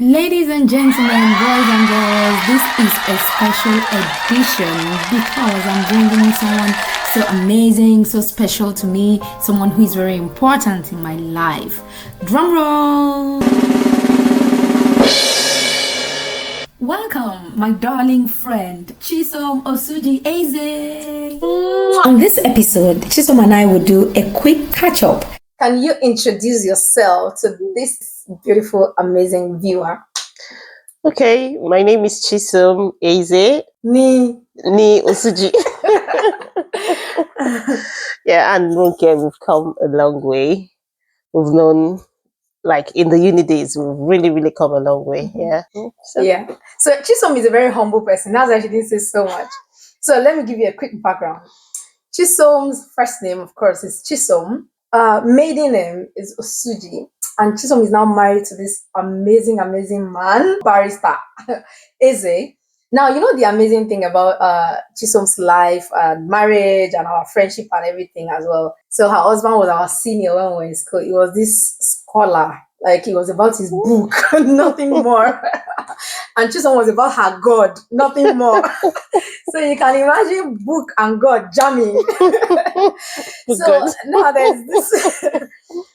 Ladies and gentlemen, boys and girls, this is a special edition because I'm bringing someone so amazing, so special to me, someone who is very important in my life. Drum roll! Welcome, my darling friend, Chisom Osuji Eze. On this episode, Chisom and I will do a quick catch-up. Can you introduce yourself to this beautiful, amazing viewer? Okay, my name is Chisom Eze. Ni Osuji. Yeah, and okay, we've come a long way. We've known, like in the uni days, we've really come a long way. Yeah. So Chisom is a very humble person. That's why she didn't say so much. So let me give you a quick background. Chisom's first name, of course, is Chisom. Maiden name is Osuji, and Chisom is now married to this amazing man, barrister Eze. Now, you know the amazing thing about Chisom's life and marriage and our friendship and everything as well. So her husband was our senior when we were in school. He was this scholar, like he was about his book, nothing more. And Chisom was about her God, nothing more. So you can imagine book and God jamming. So now there's this.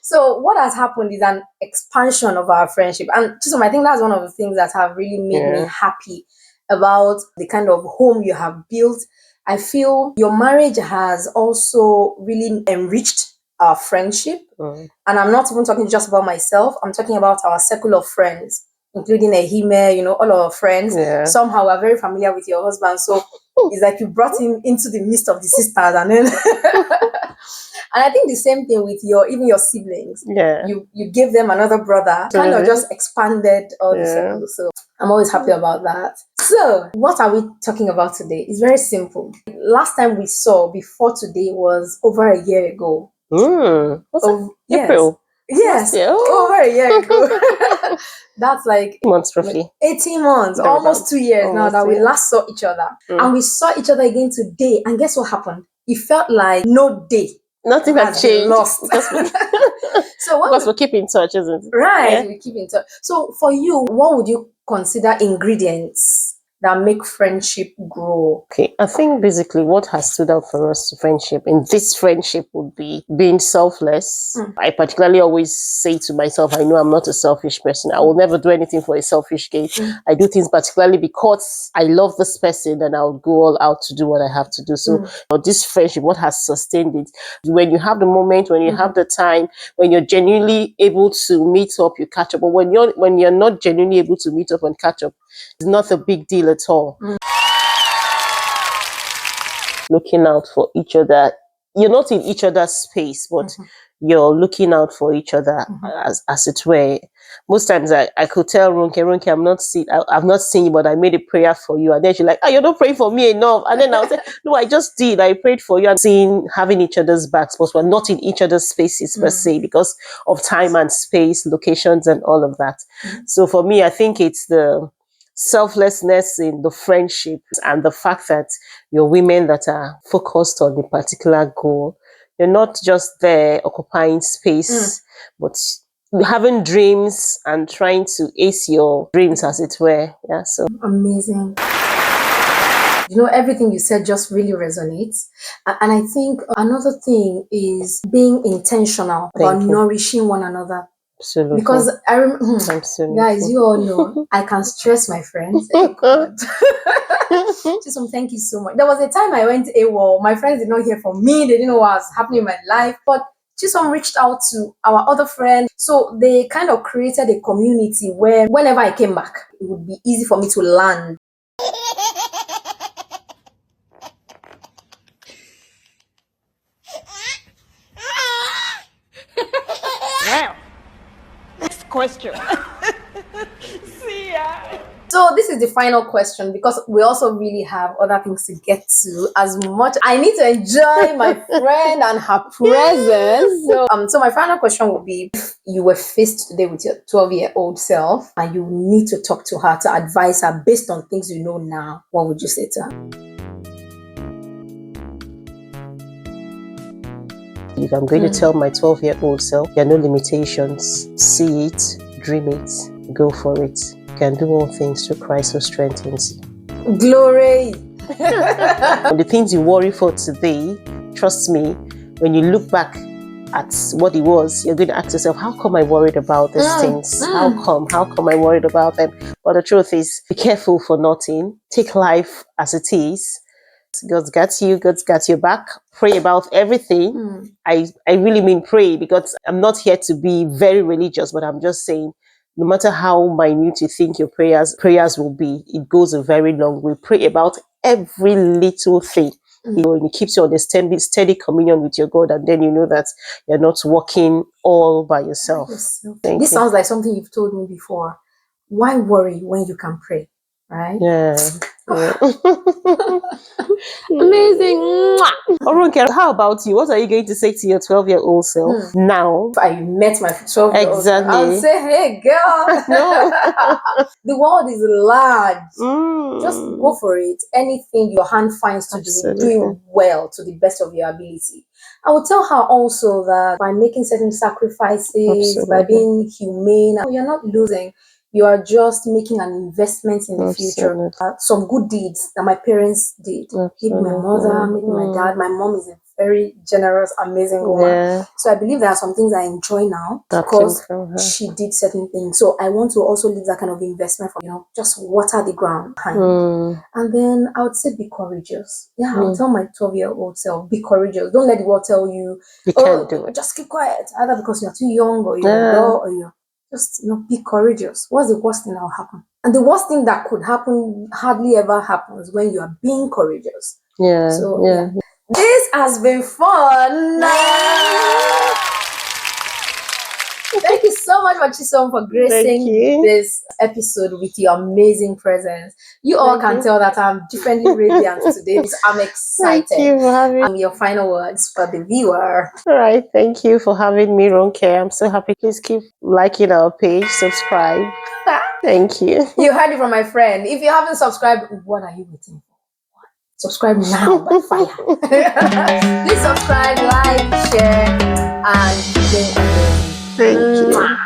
So what has happened is an expansion of our friendship. And Chisom, I think that's one of the things that have really made me happy about the kind of home you have built. I feel your marriage has also really enriched our friendship. And I'm not even talking just about myself. I'm talking about our circle of friends, including Ehime, all our friends. Somehow we're very familiar with your husband. So it's like you brought him into the midst of the sisters. And then and I think the same thing with even your siblings. You gave them another brother, kind of just expanded all the circles. So I'm always happy about that. So what are we talking about today? It's very simple. Last time we saw before today was over a year ago. April. Yes, over a year ago. That's like months roughly. 18 months, almost 2 years now that we last saw each other. And we saw each other again today. And guess what happened? It felt like no day. Nothing has changed. Lost. So because we keep in touch, isn't it? Right, we keep in touch. So for you, what would you consider ingredients that make friendship grow? Okay, I think basically what has stood out for us to friendship in this friendship would be being selfless. I particularly always say to myself, I know I'm not a selfish person. I will never do anything for a selfish gain. I do things particularly because I love this person and I'll go all out to do what I have to do. So this friendship, what has sustained it? When you have the moment, when you have the time, when you're genuinely able to meet up, you catch up. But when you're not genuinely able to meet up and catch up, it's not a big deal at all. Looking out for each other. You're not in each other's space, but you're looking out for each other as it were. Most times I could tell Ronke, I've not seen you, but I made a prayer for you. And then she's like, you're not praying for me enough. And then I'll say, no, I just did. I prayed for you. And having each other's backs, but we're not in each other's spaces per se because of time and space, locations and all of that. So for me, I think it's the selflessness in the friendship and the fact that you're women that are focused on a particular goal. You're not just there occupying space, but having dreams and trying to ace your dreams, as it were. Yeah, so amazing. Everything you said just really resonates. And I think another thing is being intentional about nourishing one another. Absolutely. Because I remember, guys, you all know I can stress my friends. Chisom, thank you so much. There was a time I went AWOL. My friends did not hear from me. They didn't know what was happening in my life. But Chisom reached out to our other friends. So they kind of created a community where whenever I came back, it would be easy for me to land. Wow. Next question. See ya. So this is the final question because we also really have other things to get to. As much I need to enjoy my friend and her presence. So my final question would be: if you were faced today with your 12-year-old self and you need to talk to her to advise her based on things you know now, what would you say to her? If I'm going to tell my 12-year-old self, there are no limitations. See it, dream it, go for it. You can do all things through Christ who strengthens you. Glory. The things you worry for today, trust me, when you look back at what it was, you're going to ask yourself, how come I worried about these things? How come I worried about them? But the truth is, be careful for nothing. Take life as it is. God's got you. God's got your back. Pray about everything. I really mean pray, because I'm not here to be very religious, but I'm just saying, no matter how minute you think your prayers will be, it goes a very long way. Pray about every little thing. And it keeps you on a steady communion with your God, and then you know that you're not walking all by yourself. This sounds like something you've told me before. Why worry when you can pray, right? Yeah. Amazing. Oronke, how about you? What are you going to say to your 12-year-old self now? If I met my 12-year-old self, I would say, hey, girl. No. The world is large. Just go for it. Anything your hand finds to do, doing well to the best of your ability. I would tell her also that by making certain sacrifices, by being humane, you're not losing. You are just making an investment in the future. Some good deeds that my parents did. Maybe my mother, maybe my dad. My mom is a very generous, amazing woman. So I believe there are some things I enjoy now because she did certain things. So I want to also leave that kind of investment for, just water the ground. And then I would say be courageous. Yeah, I would tell my 12-year-old self, be courageous. Don't let the world tell you can't do it. Just keep quiet. Either because you're too young or you're low or you're just be courageous. What's the worst thing that will happen? And the worst thing that could happen hardly ever happens when you are being courageous. So this has been fun. Thank you so much, Chisom, for gracing this episode with your amazing presence. You all can tell that I'm differently radiant today. I'm excited. Thank you for having me. Your final words for the viewer. All right. Thank you for having me, Ronke. I'm so happy. Please keep liking our page, subscribe. Thank you. You heard it from my friend. If you haven't subscribed, what are you waiting for? Subscribe now by fire. Please subscribe, like, share, and Thank you.